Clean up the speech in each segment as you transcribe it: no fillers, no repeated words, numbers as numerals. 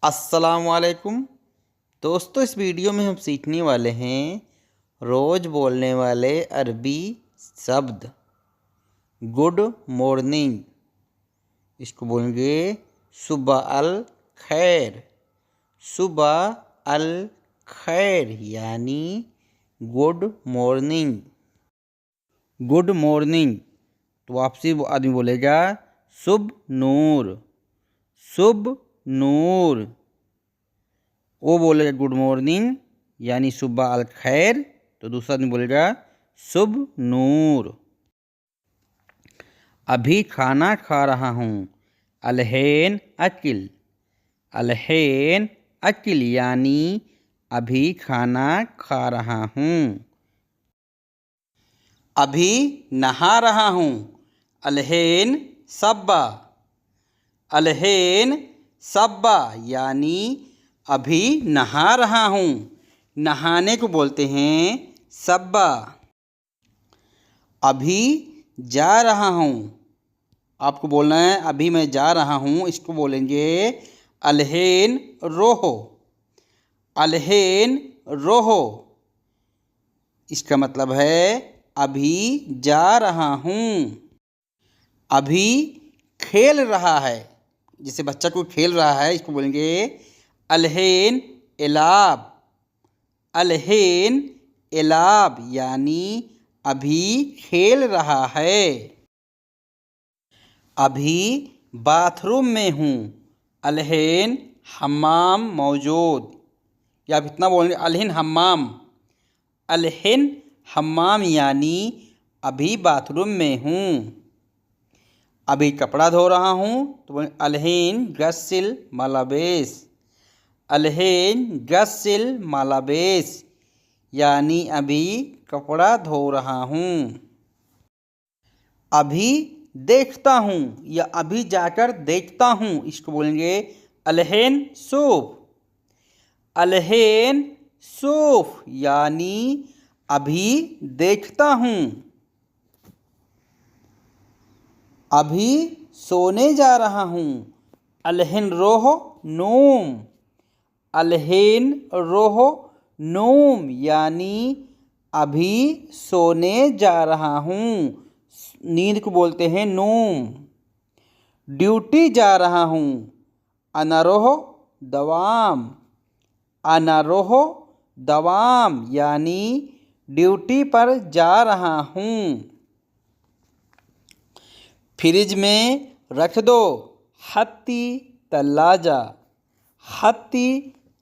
अस्सलामुअलैकुम दोस्तों, इस वीडियो में हम सीखने वाले हैं रोज़ बोलने वाले अरबी शब्द। गुड मॉर्निंग, इसको बोलेंगे सुबह अल खैर। सुबह अल खैर यानी गुड मॉर्निंग। गुड मॉर्निंग तो आपसे वो आदमी बोलेगा शुभ नूर। शुभ नूर, वो बोलेगा गुड मॉर्निंग यानी सुबह अल खैर, तो दूसरा आदमी बोलेगा शुभ नूर। अभी खाना खा रहा हूँ, अलहैन अकिल। अलहैन अकिल यानी अभी खाना खा रहा हूँ। अभी नहा रहा हूँ, अलहैन सब्बा। अलहैन सब्बा यानी अभी नहा रहा हूँ। नहाने को बोलते हैं सब्बा। अभी जा रहा हूँ, आपको बोलना है अभी मैं जा रहा हूँ, इसको बोलेंगे अलहैन रोहो। अलहैन रोहो, इसका मतलब है अभी जा रहा हूँ। अभी खेल रहा है, जैसे बच्चा कोई खेल रहा है, इसको बोलेंगे अलहैन इलाब। अलहैन इलाब यानी अभी खेल रहा है। अभी बाथरूम में हूँ, अलहैन हम्माम मौजूद। या आप इतना बोलेंगे अलहैन हम्माम। अलहैन हम्माम यानी अभी बाथरूम में हूँ। अभी कपड़ा धो रहा हूँ तो बोलें अलहैन गस्सिल मलाबेस। अलहैन गस्सिल मलाबेस यानी अभी कपड़ा धो रहा हूँ। अभी देखता हूँ या अभी जाकर देखता हूँ, इसको बोलेंगे अलहैन सूफ। अलहैन सूफ यानी अभी देखता हूँ। अभी सोने जा रहा हूँ, अलहैन रोहो नूम। अलहैन रोहो नूम यानी अभी सोने जा रहा हूँ। नींद को बोलते हैं नूम। ड्यूटी जा रहा हूँ, अना रोहो दवाम। अना रोहो दवाम यानी ड्यूटी पर जा रहा हूँ। फ्रिज में रख दो, हत्ती तल्लाजा। हत्ती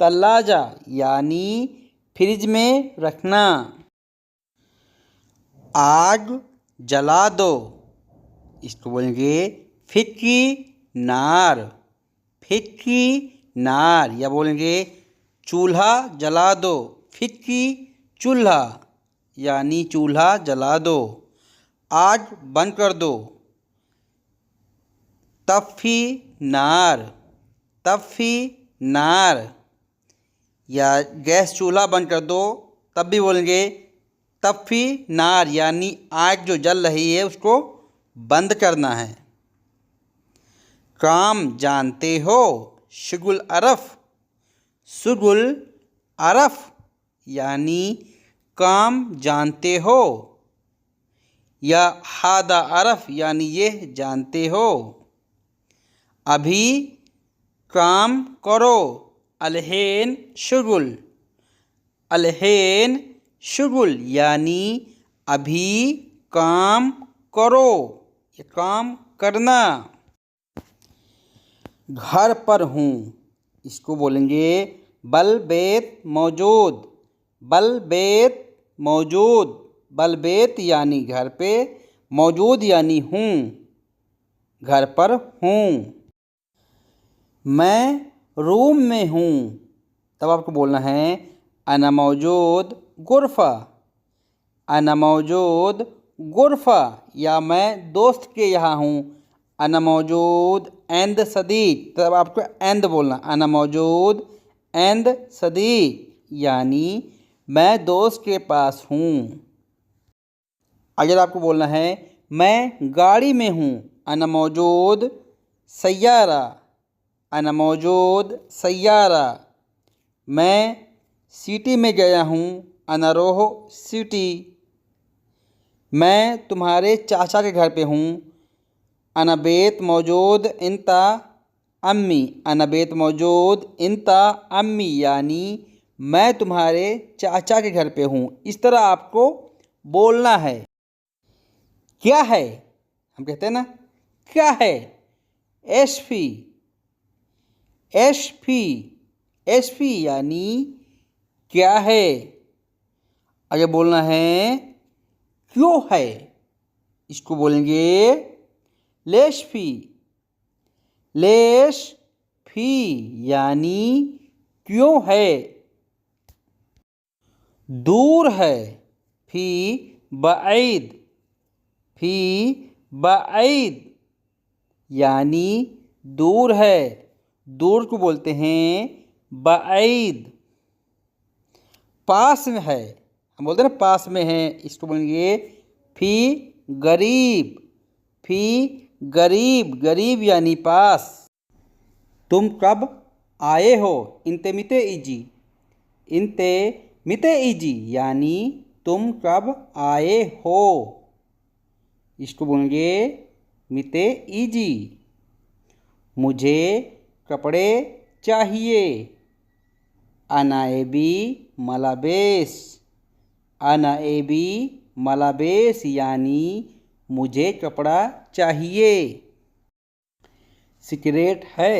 तल्लाजा यानी फ्रिज में रखना। आग जला दो, इसको बोलेंगे फिक्की नार। फिक्की नार, या बोलेंगे चूल्हा जला दो। फिक्की चूल्हा यानी चूल्हा जला दो। आग बंद कर दो, तफ़ी नार। तफ़ी नार, या गैस चूल्हा बंद कर दो, तब भी बोलेंगे तफ़ी नार यानी आग जो जल रही है उसको बंद करना है। काम जानते हो, शुगुल अरफ। शुगुल अरफ यानी काम जानते हो, या हादा अरफ यानी ये जानते हो। अभी काम करो, अलहैन शुगुल। अलहैन शुगुल यानी अभी काम करो, ये काम करना। घर पर हूँ, इसको बोलेंगे बल बेत मौजूद। बल बेत मौजूद। बल बेत यानी घर पे, मौजूद यानी हूँ, घर पर हूँ। मैं रूम में हूँ, तब आपको बोलना है अना मौजूद गुरफ़ा। अना मौजूद गुरफ़ा, या मैं दोस्त के यहाँ हूँ, अना मौजूद एंद सदीक। तब आपको एंद बोलना, अना मौजूद एंद सदीक यानी मैं दोस्त के पास हूँ। अगर आपको बोलना है मैं गाड़ी में हूँ, अना मौजूद सैयारा। अना मौजूद सैयारा, मैं सिटी में गया हूँ। अना रोह सिटी, मैं तुम्हारे चाचा के घर पे हूँ। अना बेत मौजूद इंता अम्मी, अना बेत मौजूद इंता अम्मी, यानी मैं तुम्हारे चाचा के घर पे हूँ। इस तरह आपको बोलना है। क्या है, हम कहते हैं ना क्या है, एशफी, एशफी, एशफी यानी क्या है। आगे बोलना है क्यों है, इसको बोलेंगे लेशफी, लेशफी यानी क्यों है। दूर है, फी बईद, फी बईद यानी दूर है। दूर को बोलते हैं बईद। पास में है, हम बोलते हैं ना पास में है, इसको बोलेंगे फी गरीब, फी गरीब, गरीब यानी पास। तुम कब आए हो, इंते मिते इजी, इंते मिते इजी यानी तुम कब आए हो, इसको बोलेंगे मिते इजी। मुझे कपड़े चाहिए, अना एबी मलाबेस, अना एबी मलाबेस यानी मुझे कपड़ा चाहिए। सिगरेट है,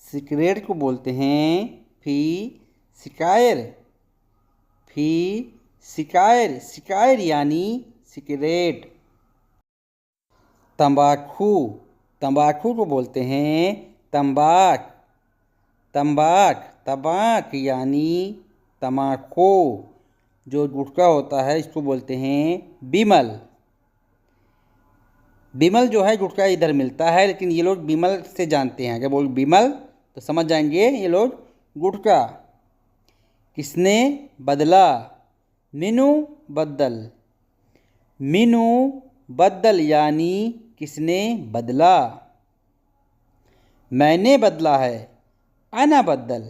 सिगरेट को बोलते हैं फी सिकायर, फी सिकायर, सिकायर यानी सिगरेट। तंबाकू, तंबाकू को बोलते हैं तंबाक, तंबाक, तंबाक यानी तम्बाकू। जो गुटखा होता है इसको बोलते हैं बिमल। बिमल जो है गुटखा इधर मिलता है, लेकिन ये लोग बिमल से जानते हैं। अगर बोल बिमल तो समझ जाएंगे ये लोग गुटखा। किसने बदला, मीनू बदल, मीनू बदल यानी किसने बदला। मैंने बदला है, अना बदल,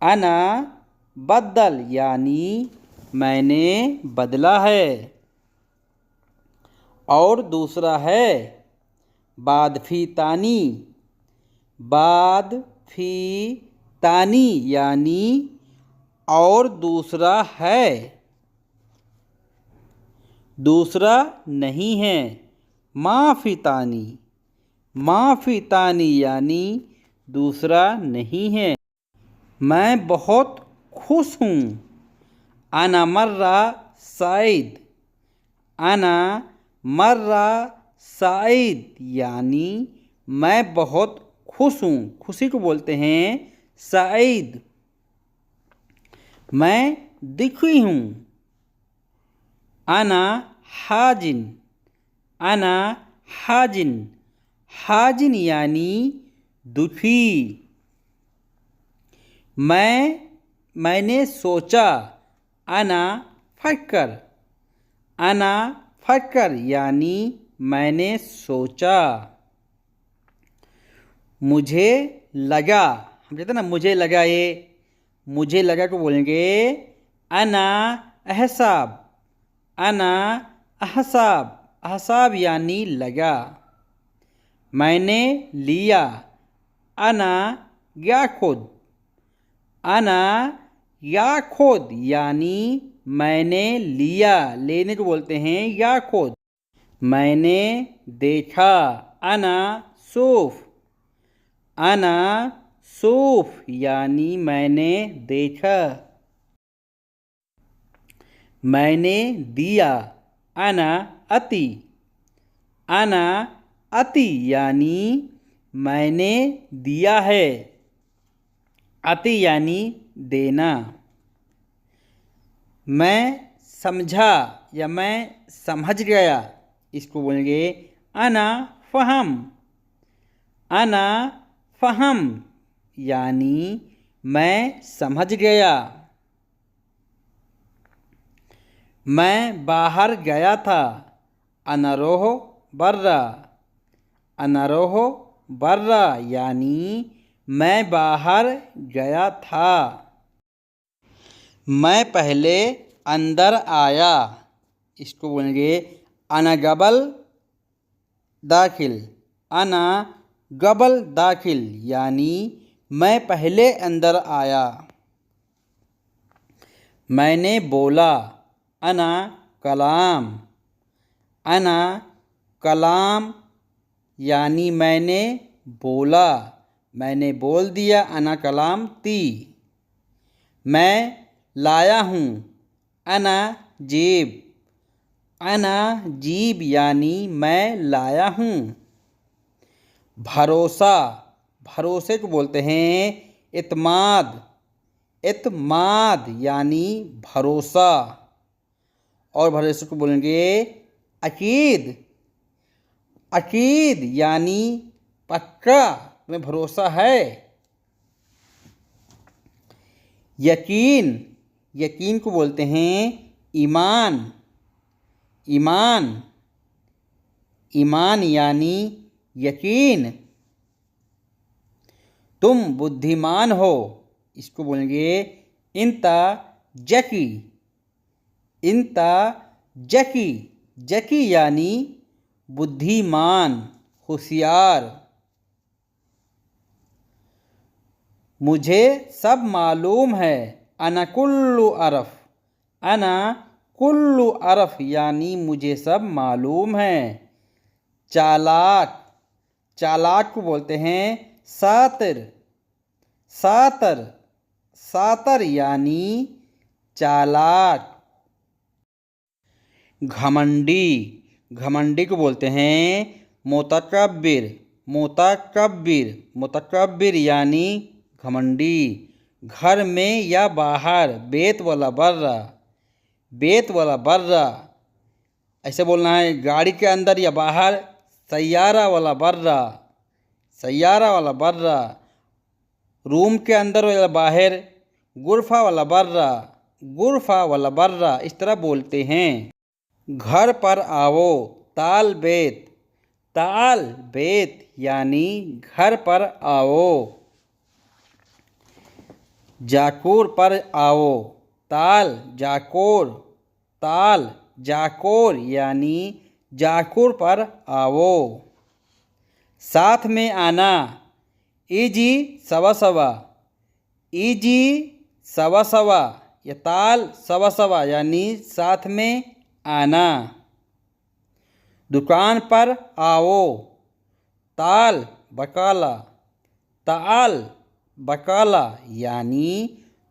अना बदल यानी मैंने बदला है। और दूसरा है बाद फी तानी, बाद फी तानी यानी और दूसरा है, दूसरा नहीं है। माफ़ी तानी, माफ़ी तानी यानी दूसरा नहीं है। मैं बहुत खुश हूँ, अना मर्रा साइद, अना मर्रा साइद यानी मैं बहुत खुश हूँ। खुशी को बोलते हैं साइद। मैं दुखी हूँ, अना हाजिन, अना हाजिन, हाजिन यानी दुखी। मैंने सोचा, अना फक्कर, अना फक्कर यानी मैंने सोचा। मुझे लगा, हम कहते हैं ना मुझे लगा, ये मुझे लगा को बोलेंगे अना अहसाब, अना अहसाब, अहसाब यानी लगा। मैंने लिया, अना या खुद, अना या खुद यानी मैंने लिया, लेने को बोलते हैं या खुद। मैंने देखा, अना सूफ, अना सूफ यानी मैंने देखा। मैंने दिया, अना अति, अना अति यानी मैंने दिया है। अति यानी देना। मैं समझा या मैं समझ गया, इसको बोलेंगे अना फ़हम, अना फ़हम यानी मैं समझ गया। मैं बाहर गया था, अना रोह बर्रा, अना रोह बर्रा यानी मैं बाहर गया था। मैं पहले अंदर आया, इसको बोलेंगे अना गबल दाखिल। अना गबल दाखिल यानी मैं पहले अंदर आया। मैंने बोला, अना कलाम। अना कलाम यानी मैंने बोला, मैंने बोल दिया। अना कलाम ती। मैं लाया हूँ, अना जीब। अना जीब यानी मैं लाया हूँ। भरोसा, भरोसे को बोलते हैं इत्माद। इत्माद यानी भरोसा। और भरोसे को बोलेंगे अकीद। अकीद यानी पक्का, तुम्हें भरोसा है। यकीन, यकीन को बोलते हैं ईमान। ईमान, ईमान यानी यकीन। तुम बुद्धिमान हो, इसको बोलेंगे इंता जकी। इंता जकी, जकी यानी बुद्धिमान, होशियार। मुझे सब मालूम है, अना कुल्लु अरफ। अना कुल्लु अरफ यानी मुझे सब मालूम है। चालाक, चालाक को बोलते हैं सातिर। सातर, सातर यानी चालाक। घमंडी, घमंडी को बोलते हैं मुतकब्बिर। मुतकब्बिर, मुतकब्बिर यानी घमंडी। घर में या बाहर, बेत वाला बर्रा। बेत वाला बर्रा ऐसे बोलना है। गाड़ी के अंदर या बाहर, सैयारा वाला बर्रा। सैयारा वाला बर्रा। रूम के अंदर या बाहर, गुरफा वाला बर्रा। गुरफा वाला बर्रा इस तरह बोलते हैं। घर पर आओ, ताल बेत। ताल बेत यानी घर पर आओ। जाकोर पर आओ, ताल जाकोर। ताल जाकोर यानी जाकोर पर आओ। साथ में आना, इजी सवा सवा। इजी सवा सवा या ताल सवा सवा यानी साथ में आना। दुकान पर आओ, ताल बकाला। ताल बकाला यानी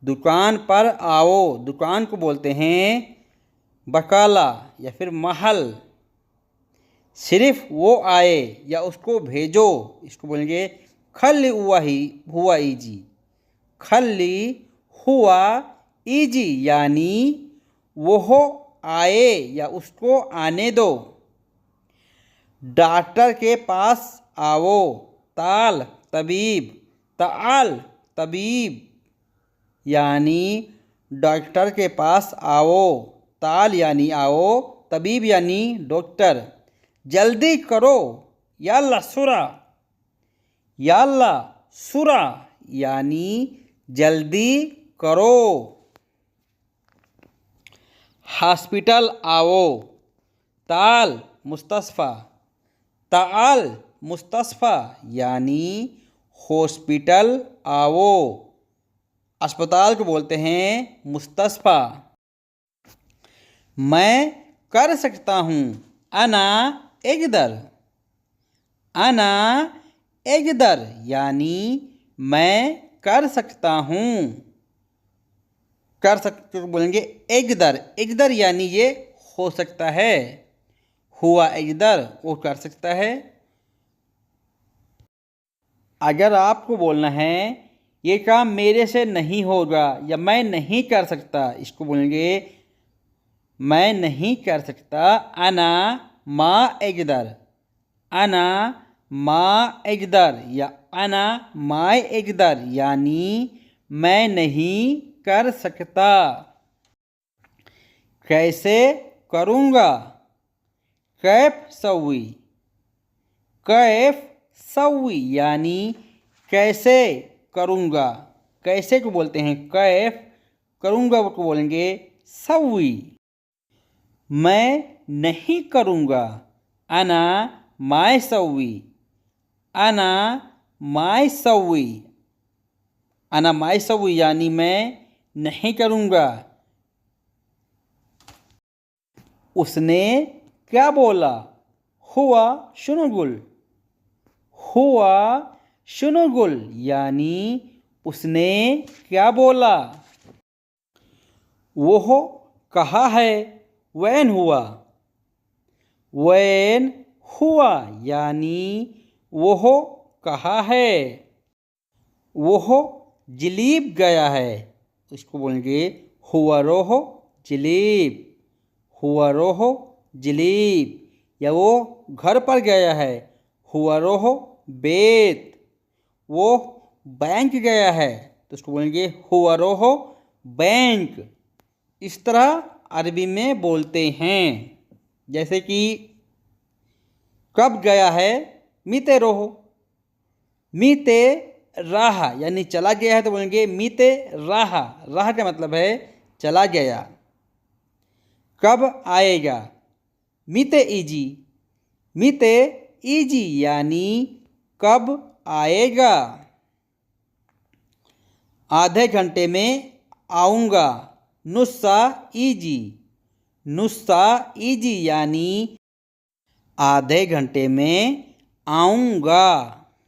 दुकान पर आओ। दुकान को बोलते हैं बकाला या फिर महल। सिर्फ वो आए या उसको भेजो, इसको बोलेंगे खल्ली हुआ इजी। खल्ली हुआ इजी यानी वो आए या उसको आने दो। डॉक्टर के पास आओ, ताल तबीब। ताल तबीब यानी डॉक्टर के पास आओ। ताल यानी आओ, तबीब यानी डॉक्टर। जल्दी करो, याल्ला सुरा। याल्ला सुरा यानी जल्दी करो। हॉस्पिटल आओ, ताल मुस्तशफ़ा। ताल मुस्तशफ़ा यानी हॉस्पिटल आओ। अस्पताल को बोलते हैं मुस्तशफ़ा। मैं कर सकता हूँ, अना इक़दर। अना इक़दर यानी मैं कर सकता हूँ। कर सकते को बोलेंगे इक़दर। इक़दर यानी ये हो सकता है। हुआ इक़दर वो कर सकता है। अगर आपको बोलना है ये काम मेरे से नहीं होगा या मैं नहीं कर सकता, इसको बोलेंगे मैं नहीं कर सकता, अना मा इक़दर। अना मा इक़दर या अना माय इक़दर यानी मैं नहीं कर सकता। कैसे करूँगा, कैफ सवी। कैफ सवी यानी कैसे करूँगा। कैसे को बोलते हैं कैफ, करूँगा को बोलेंगे सवी। मैं नहीं करूँगा, अना माय सवी, अना माय सवी, अना माय सवी यानी मैं नहीं करूँगा। उसने क्या बोला, हुआ शुनुगुल, हुआ शुनुगुल यानी उसने क्या बोला। वह कहा है, वैन हुआ, वैन हुआ यानी वह कहा है। वह जलीब गया है, इसको बोलेंगे हुआ रोह जलीब, हुआ रोह जलीब। या वो घर पर गया है, हुआ रोह बेत। वो बैंक गया है तो उसको बोलेंगे हुआ रोह बैंक। इस तरह अरबी में बोलते हैं। जैसे कि कब गया है, मीते रोहो, मीते राहा यानी चला गया है तो बोलेंगे मीते राहा। राहा का मतलब है चला गया। कब आएगा, मीते इजी, मीते इजी यानी कब आएगा। आधे घंटे में आऊँगा, नुस्सा इजी, नुस्सा इजी यानी आधे घंटे में आऊँगा।